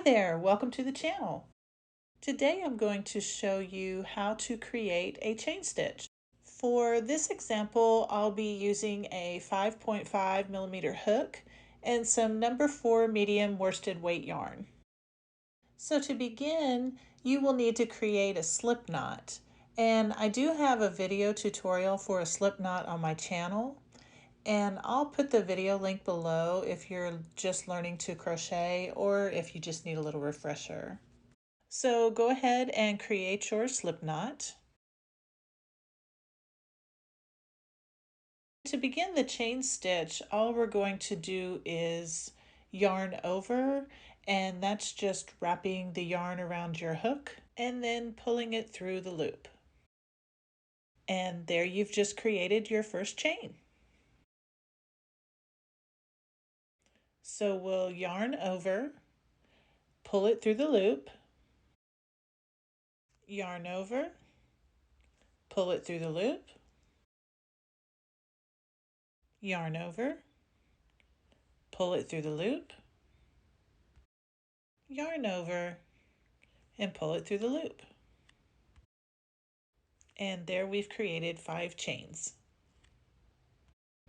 there, welcome to the channel. Today I'm going to show you how to create a chain stitch. For this example, I'll be using a 5.5 millimeter hook and some number 4 medium worsted weight yarn. So to begin, you will need to create a slip knot. And I do have a video tutorial for a slip knot on my channel. And I'll put the video link below if you're just learning to crochet or if you just need a little refresher. So go ahead and create your slip knot. To begin the chain stitch, all we're going to do is yarn over, and that's just wrapping the yarn around your hook and then pulling it through the loop. And there you've just created your first chain. So we'll yarn over, pull it through the loop, yarn over, pull it through the loop, yarn over, pull it through the loop, yarn over, and pull it through the loop. And there we've created 5 chains.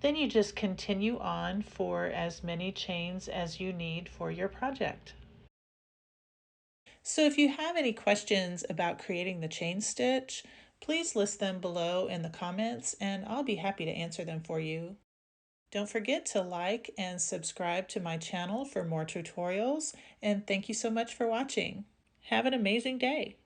Then you just continue on for as many chains as you need for your project. So if you have any questions about creating the chain stitch, please list them below in the comments and I'll be happy to answer them for you. Don't forget to like and subscribe to my channel for more tutorials, and thank you so much for watching. Have an amazing day.